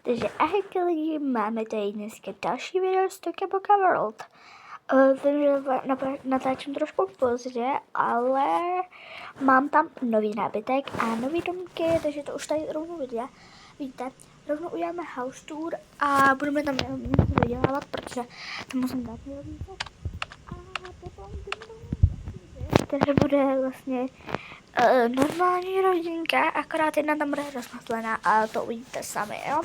Takže ahojky lidi, máme tady dneska další video z Tokyo Boca World. Vím, že natáčím trošku pozdě, ale mám tam nový nábytek a nový domky, takže to už tady rovnou vidíte. Rovnou uděláme house tour a budeme tam něco vydělávat, protože tam musím dát milovníček. A potom které bude vlastně normální rodinka, akorát jedna tam bude rozmazlená a to uvidíte sami, jo.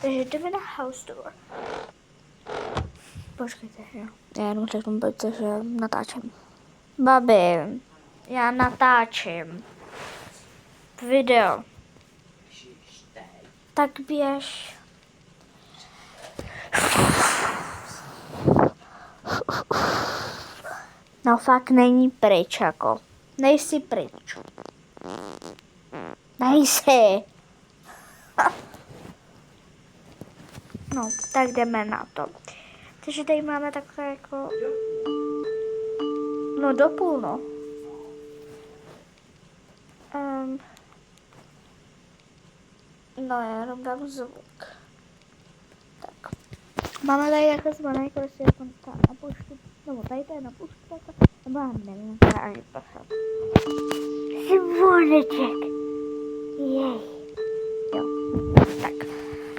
Takže jdeme na house tour. Počkejte, jo. Já jenom řeknu, že natáčím. Babi, já natáčím video. Tak běž. No fakt není pryč, jako. Nejsi pryč. Nejsi. No, tak jdeme na to. Takže tady máme takhle jako... No do půl, no. No, já jenom dám zvuk. Tak. Máme tady takhle zvonek, prostě jako na pušku. Nebo tady to je na pušku, takhle. Nebo já nevím, to je ani pořád. Zvoneček. Jej. Jo. Tak.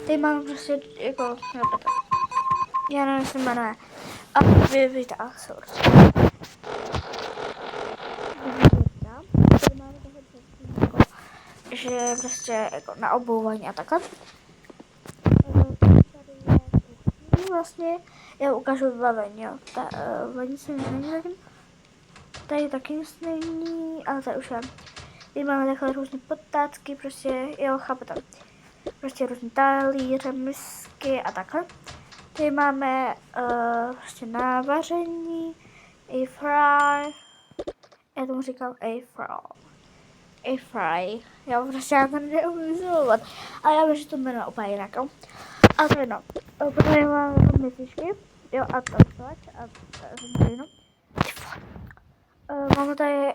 Tady máme prostě jako... Já nevím, jestli jmenuje. A vytáhl source. Tady máme tohle jako, že prostě jako na obouvání a takhle. Tady je vlastně, já ukážu vybavení, jo. Vybavení se není zatím. Tady taky nic není, ale tady už je. Tady máme takhle různé potácky, prostě, jo, chápete. Prostě různé talíře, misky a takhle. Tady máme prostě na vaření, air-fry, já tomu říkám air-fry, já prostě já to neumím zvolovat, ale já vím, že to jmenuje úplně jinak, jo. A to jedno, protože máme mističky, jo, a tampač, a to jedno. Máme tady,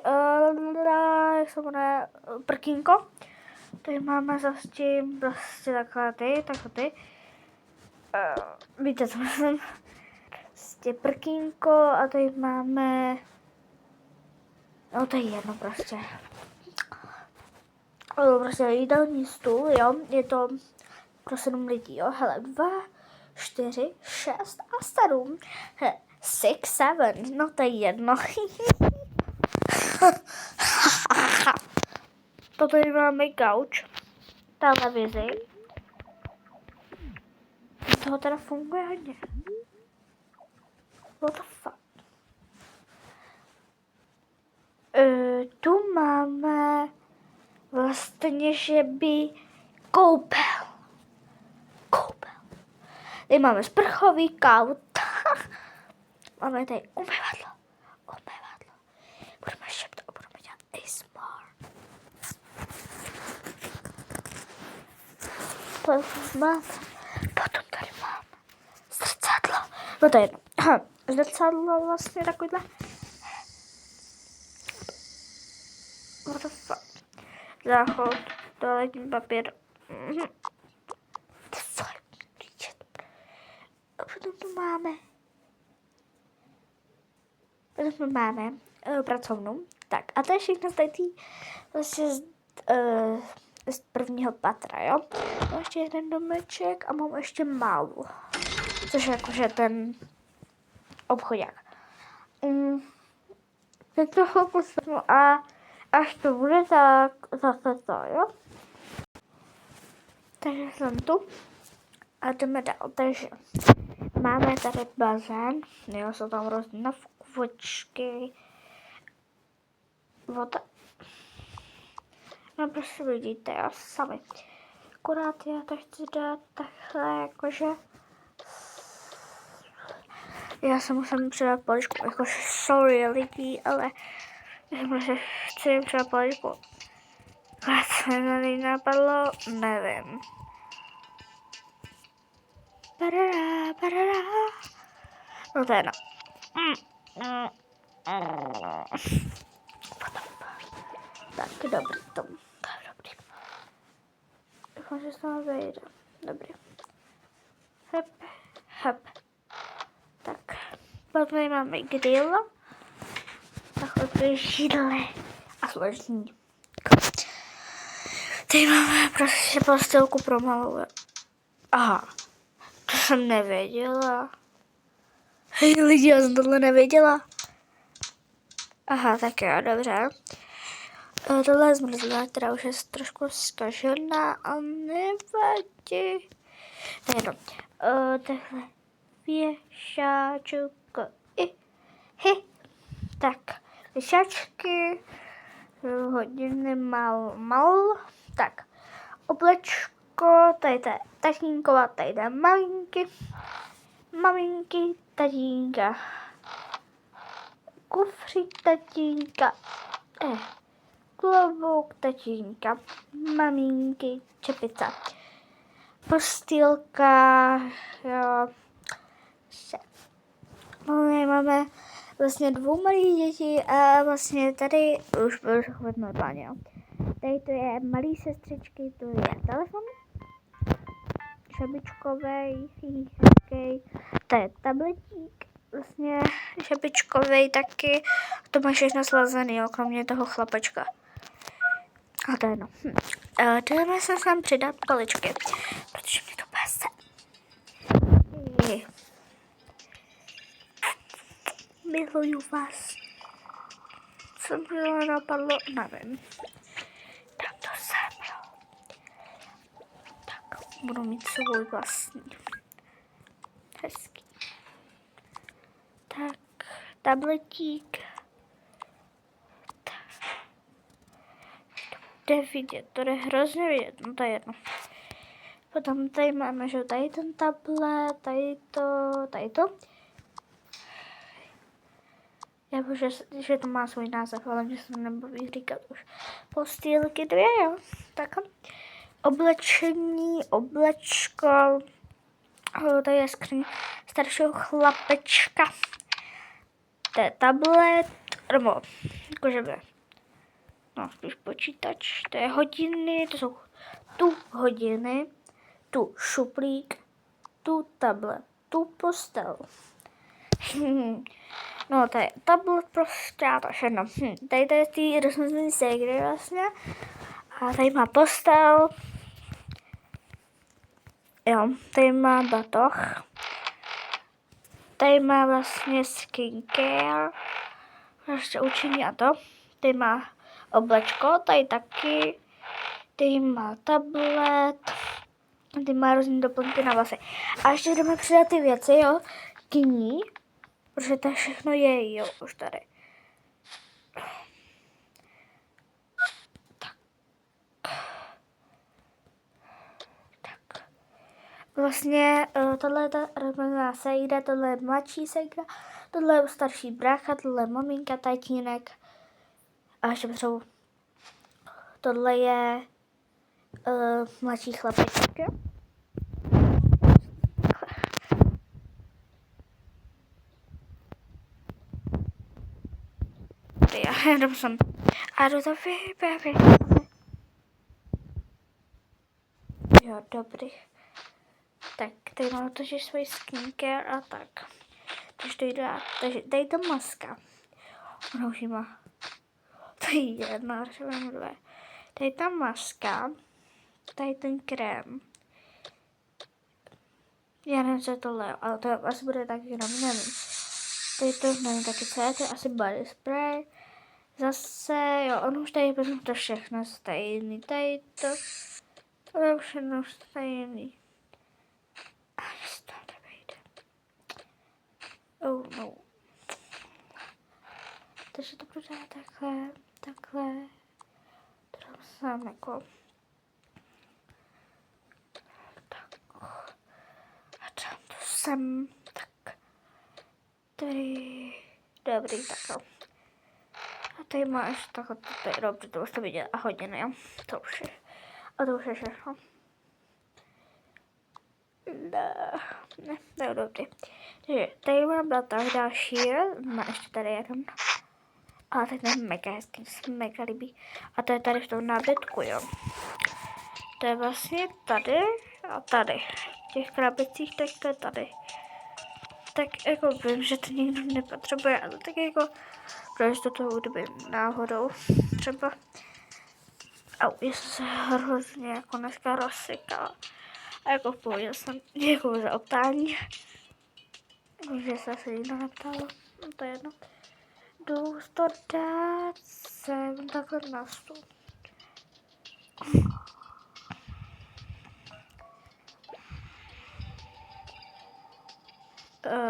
jak se jmenuje, prkínko, tady máme zase tím prostě takhle ty. Víte, co myslím? Prostě prkínko a tady máme... No to je jedno prostě. Prostě jídelní stůl, jo. Je to pro 7 lidí, jo. Hele, 2, 4, 6 a 7. Hele, 6, 7. No to je jedno. Toto tady máme gauč. Televizi. Toho teda funguje hodně. What the fuck? Tu máme vlastně, že by koupel. Tady máme sprchový kaut. Máme tady umyvadlo. Budeme šeptat a budeme dělat ASMR. Potom tady máme zrcadlo. No to je jedno. Zrcadlo vlastně takovýhle. What the fuck? Záchod, toaletní papír. A potom tu máme pracovnu. Tak a to je všechno z tady vlastně z prvního patra, jo. Mám ještě jeden domeček a mám ještě málu. Což je jakože ten obchodák. Teď trochu posunu a až to bude, tak zase to, jo. Takže jsem tu a jdeme dál. Takže máme tady bazén, jo, jsou tam různé navkovačky, voda. No prostě vidíte, jo, sami. Akorát já to chci dát takhle, jakože... Já se musím přidat poličku, jakože sorry lidi, ale já chci přidat poličku. A co mi tady napadlo, nevím. No to je no. Tak dobrý, to je dobrý. Doufám, že se to vejde. Dobrý. Hep, hep. Tak, pak tady máme grill. Takhle to je židle a složení. Tady máme prostě pastelku pro malou. Aha, to jsem nevěděla. Hej lidi, já jsem tohle nevěděla. Aha, tak jo, dobře. Tohle je zmrzlina, která už je trošku zkažená a nevadí. To je jedno. Takhle věšáček. Tak, věšáčky. Hodiny mal. Tak, oblečko, tady to je tatínkova, tady to je maminky, tatínka. Kufřík tatínka. Klobouk tatínka, maminky, čepice, postýlka, jo, vše. Máme vlastně 2 malý děti a vlastně tady už budu chovat normálně, jo. Tady to je malý sestřičky, to je telefon, šabičkovej, hezký, to je tabletík, vlastně šabičkovej taky, to má všechno slazený, jo, kromě toho chlapečka. A to je jedno. Jdeme se sem přidat kolečky, protože mě to pase. Miluju vás. Co mi napadlo? Nevím. Dám to sem, jo. Tak, budu mít svůj vlastní. Hezký. Tak, tabletík. Jde vidět, to jde hrozně vidět, no to je jedno. Potom tady máme, že tady ten tablet, tady to. Já vím, že to má svůj název, ale mě se nebaví říkat už. Postýlky 2, jo. Tak. Oblečení, oblečko. Tady je skříň staršího chlapečka. To je tablet, nebo jakože by. No, spíš počítač. To je hodiny, to jsou tu hodiny, tu šuplík, tu tablet, tu postel. No, to je tablet prostě a to všechno. Tady to je ty rozmazlený ségry vlastně. A tady má postel. Jo, tady má batoh. Tady má vlastně skincare. Ještě učení a to. Tady má oblečko, tady taky. Tady má tablet. Tady má různé doplňky na vlasy. A ještě jdeme přidat ty věci, jo, k ní. Protože to všechno je, jo, už tady. Tak. Vlastně tohle je ta rovná sejda, tohle je mladší sejda, tohle je starší brácha, tohle je maminka, tatínek. A ještě potřebuji. Tohle je mladší chlapeček. Já jdu sem. A jdu to vybavit. Jo, dobrý. Tak, tady mám totiž svůj skincare a tak. Takže tady to maska. Ona už má. Tady jedna, dvě. Tady ta maska. Tady ten krém. Já nevím, co je tohle, ale to asi bude taky jenom, nevím. Tady to nevím taky, co je, to je asi body spray. Zase, jo, on už tady vezmu to všechno stejný, tady to je všechno stejný. A jestli to nevejde. Oh no. Takže to bude takhle. To sám jako. Tak. A dám to sem, tak. Tady. Dobrý, takhle. A tady máš takhle, to je dobře, to už to vidět a hodiny, jo. To už je. A to už je všechno. Ne, to je dobrý. Takže tady mám blatách další, má ještě tady jeden. A teď je mega hezký, se mega líbí. A to je tady v tom nábytku, jo. To je vlastně tady A tady, v těch krabicích, tak to je tady. Tak jako vím, že to nikdo nepotřebuje, ale tak jako pro jistotu, kdyby náhodou třeba. Au, já jsem se hrozně jako dneska rozsykala. A jako v pohodě jsem děkuju za optání. Že se asi nikdo neptalo, no to je jedno. Jdu to dát sem takhle na stůl.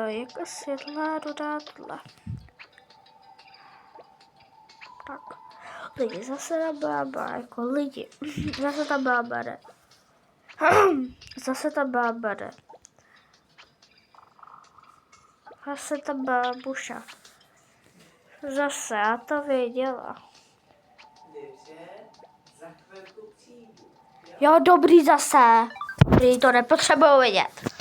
Jako světla dodat tohle. Tak. Lidi, zase ta bába, jako lidi. Zase ta bába jde. Zase ta bába jde. Zase ta bábuša. Zase, já to věděla. Dobře, za chvilku přijdu. Jo, dobrý zase. Dobrý, to nepotřebuju vidět.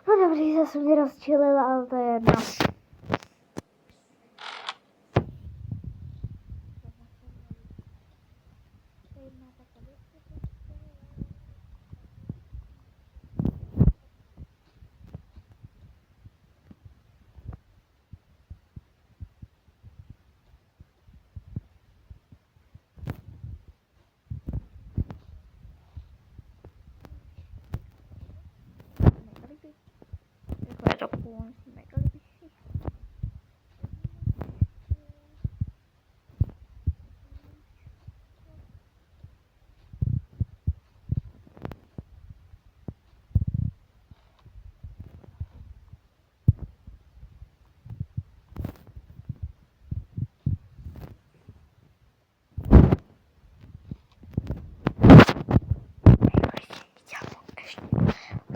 No dobrý, zase mě rozčilila, ale to je jedno. Jako je to půl, mega líbí.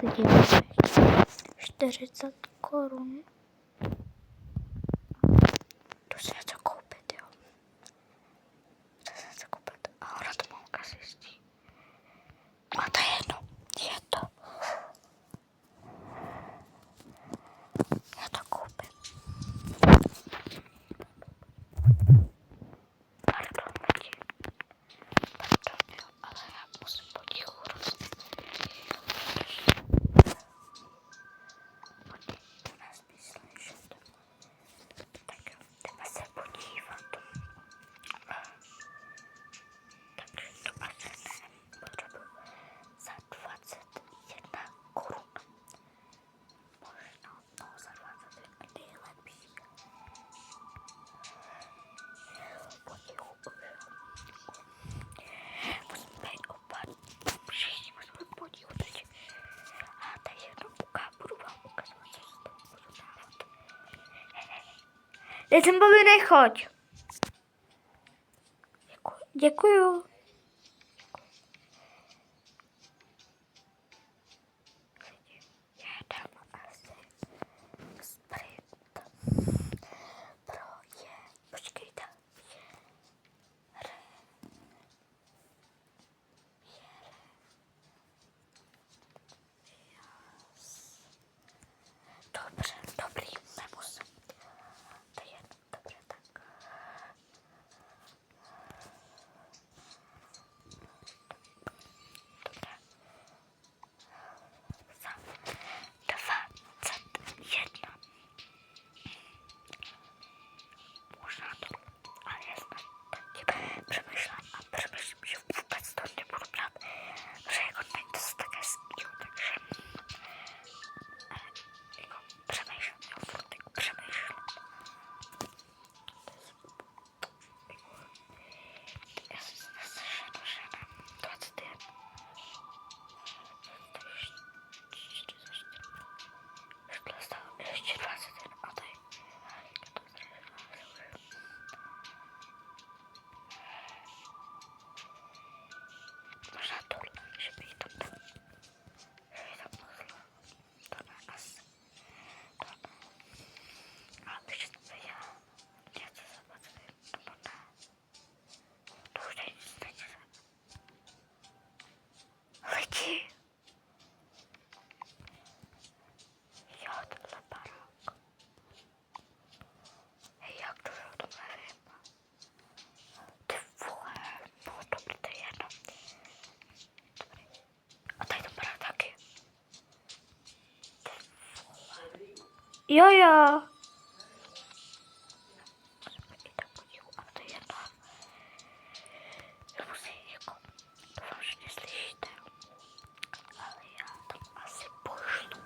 Lidi, 40 korun. To se něco koupit, jo. To se něco koupit. A ona to má zjistí. A to je jedno. Je to. Já to koupím. Pardon, lidi. Pardon, jo, ale já musím potichu hrozně. To nesmí slyšet. Tak jo, jdeme se podívat. Takže to asi nepotřebuji za 21 korun. Možná, no za 21 nejlepší. Potichu už. Musíme být opatrní. Všichni musíme potichu teď. A teď jenom budu vám ukazovat, co z toho budu dávat. Teď jsem povinnej, choď. Děkuju. Já dám asi sprint pro počkejte. Dobře, dobrý, nemusím. To je jedno, dobře, tak. Jo, jo. Doufám, že mě slyšíte. Ale já tam asi pošlu.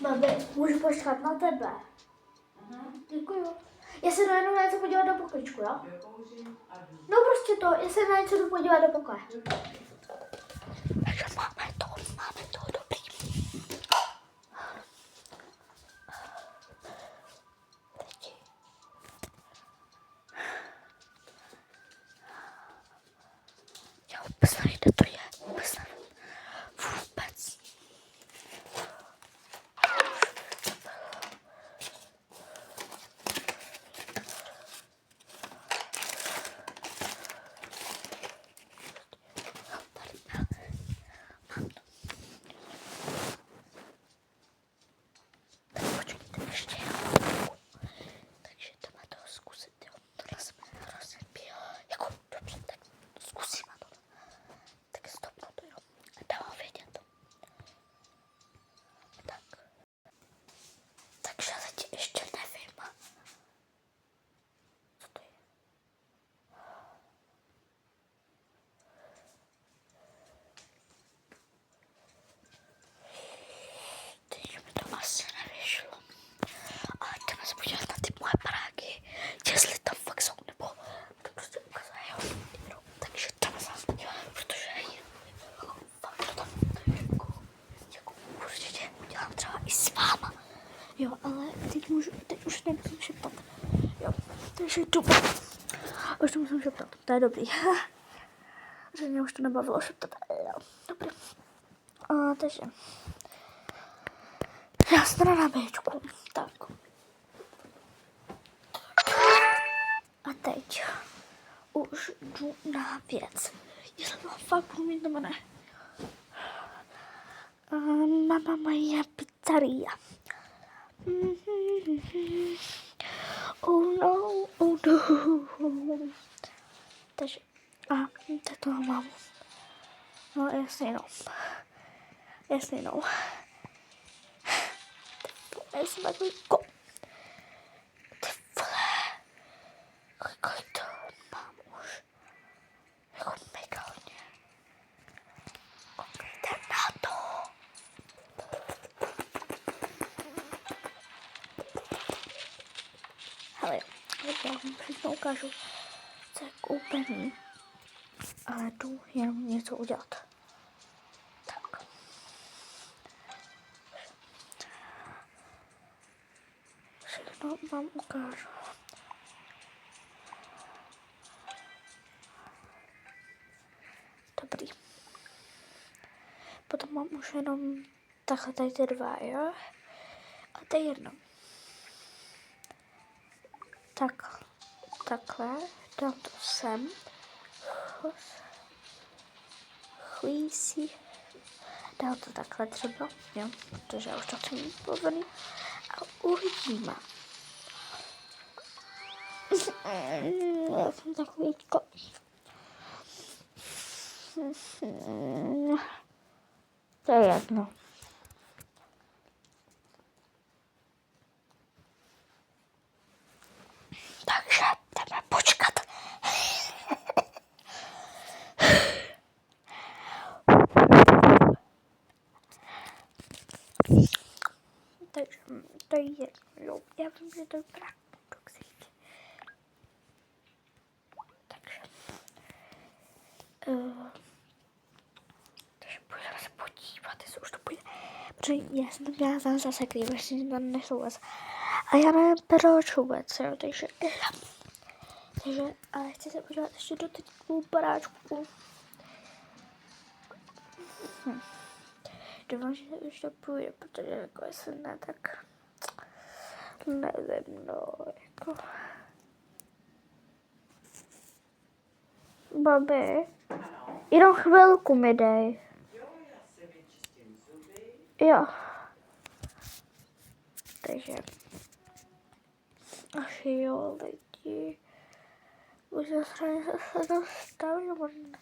Babi, můžu počkat na tebe? Děkuju. Já se jdu jenom na něco podívat do pokojičku, jo? No prostě to, já se na něco jdu podívat do pokoje. Takže máme to dobrý. Já vůbec nevím, kde to je. Vůbec nevím. Vůbec. nejlepší dobu. Už to musím šeptat, to je dobrý. Že mě už to nebavilo šeptat. Dobrý. Takže. Já jsem na nabíječku. Tak. A teď už jdu na věc. Jestli to fakt budu mít nebo ne. Mama moja pizzeria. Oh no, oh no. Takže, tak to mám. No, jasně no. Jasně no. Já jsem takový Ty vole. Kolik to mám už. Jako mega hodně. Koukejte na to. Hele, já vám všechno ukážu, co je koupený. Ale jdu jenom něco udělat. Tak. Všechno vám ukážu. Dobrý. Potom mám už jenom takhle tady ty dva, jo? A to je jedno. Tak, takhle, dám to sem. Chvísí. Dám to takhle třeba, jo, protože já už to chci mít povolený. A uvidíme. Já jsem takovýčko. To je jedno. Takže jdeme počkat. Takže to je jedno, jo. Já vím, že to je právě toxic. Takže. Takže půjdeme se podívat, jestli už to půjde. Protože já jsem to měla zase když jsem tam nešel vůbec. A já nevím proč vůbec, jo, takže ale chci se podívat ještě do teďku baráčku. Doufám, že už to půjde, protože jako jestli ne, tak nevím, no, jako. Babi, jenom chvilku mi dej. Jo, já se vyčistím zuby. Jo. Takže. Ach jo, lidi. Už zase se dostavím, možná.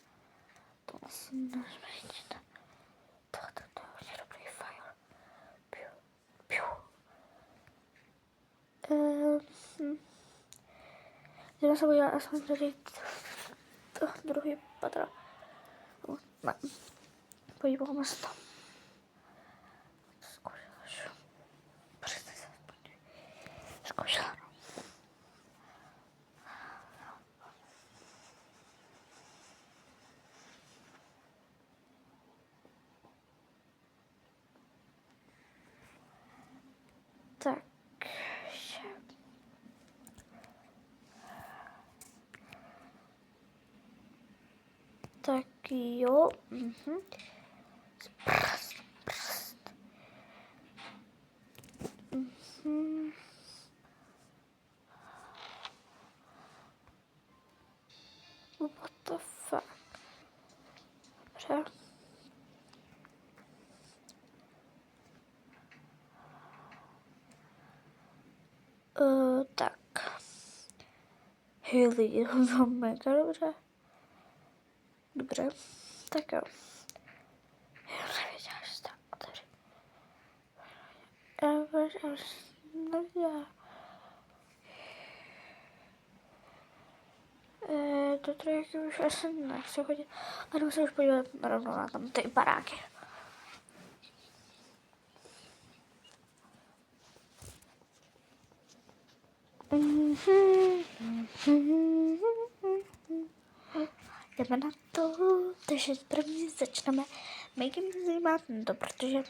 To asi nezměnit. To je hodně dobrý file. Piu. Jdeme se podívat, já jsem tady druhý patro. Ne. Podíváme se tam. Zkoušela. Přesně se aspoň. Zkoušela. Tak. Tak jo. Prst. What the fuck? Dobře. Tak. Haley, to mega dobře. Dobře, tak jo. Já nevěděla, že se tak otevře. Já už nevěděla. Do trojky už asi nechci chodit. A jdu se už podívat rovnou na tam ty baráky. Jdeme na to, takže první začneme. Mega mě zajímá tento, protože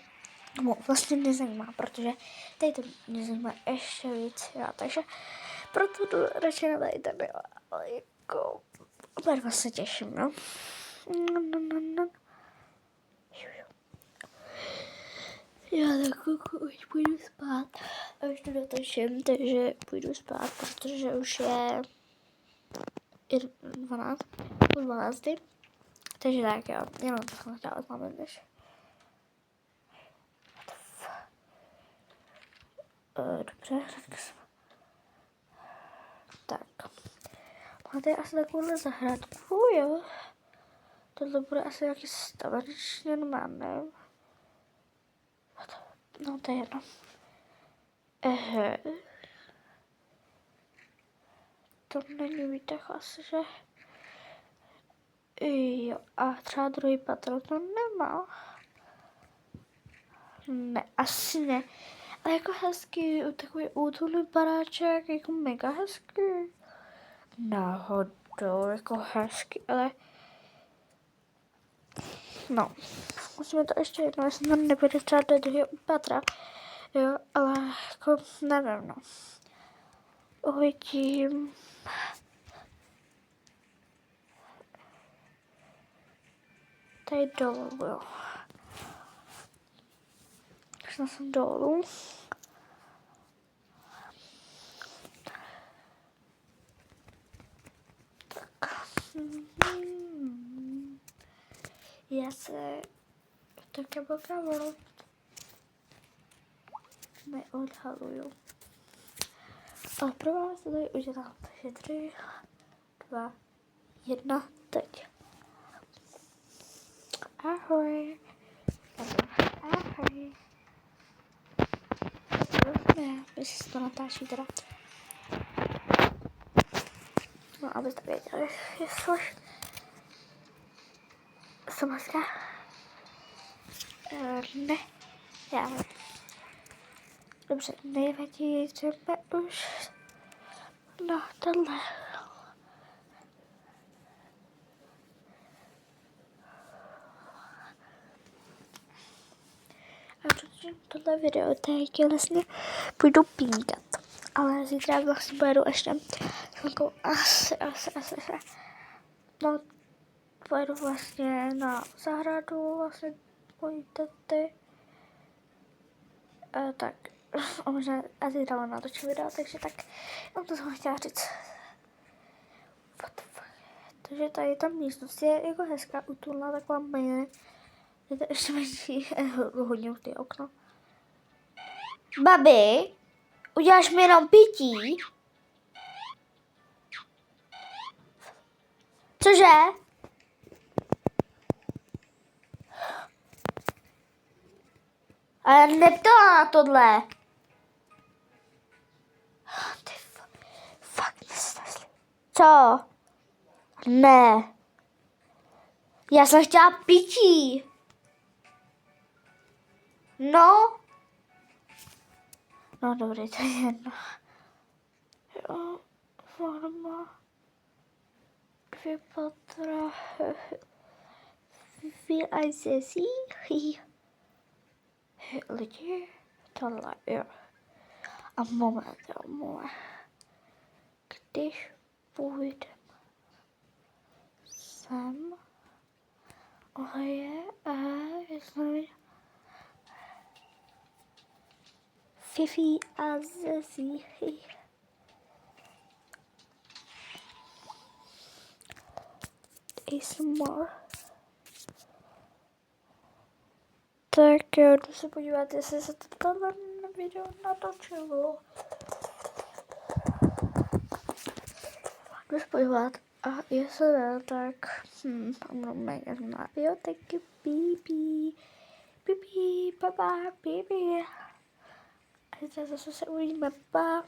vlastně nezajímá, protože tady to mě zajímá ještě víc, jo, takže Proto jdu radši na tady ten, ale jako oba dva se těším, no. Já tak už půjdu spát. A už to dotočím, takže půjdu spát, protože už je 12, po 12. Takže tak jo, jenom to jsem chtěla oznámit, než. Dobře, hnedka jsem. Tak. Máte asi takovouhle zahradku, jo? Tohle bude asi nějaký staveničně, nevím. No, to je jedno. To není výtah asi, že? Jo, a třeba druhý patro to nemá. Ne, asi ne. Ale jako hezký, takový útulný baráček, jako mega hezký. Náhodou, jako hezký, ale... No, musíme to ještě jednou, jestli tam nebude třeba do druhého patra. Jo, ale jako nevím, no. Uvidím. Tady dolů, jo. Šla jsem dolů. Tak. Já se také boka neodhaluju. Ale pro vás to tady udělám. Takže 3, 2, 1, teď. Ahoj. Ahoj. Ne, jestli se to natáčí teda. No, abyste věděli, jestli jsem hezká. Ne, já ne. Dobře, nevadí, jdeme už na tohle. A protože tohle video, teď vlastně půjdu pínkat. Ale zítra vlastně pojedu ještě chvilkou asi. No, pojedu vlastně na zahradu, vlastně mojí tety. Tak, a možná a zítra natočím video, takže tak, jenom to jsem chtěla říct. Takže tady ta místnost je jako hezká, útulná, taková méně. Je to ještě menší, hodně ty okno. Babi, uděláš mi jenom pití? Cože? Ale neptala na tohle. Ty fakt nesnesli. Co? Ne. Já jsem chtěla pití. No. No dobrý, to je jedno. Jo, forma. 2 patra. VICC. Lidi. Tohle, jo. A moment. Když půjdeme sem. Oje, jestli Fifi a Zezí. ASMR. Tak jo, jdu se podívat, jestli se tohle video natočilo. Jdu se podívat a jestli ne, tak mega znamená. Jo, taky bye bye, bye. A zase se uvidíme, pa.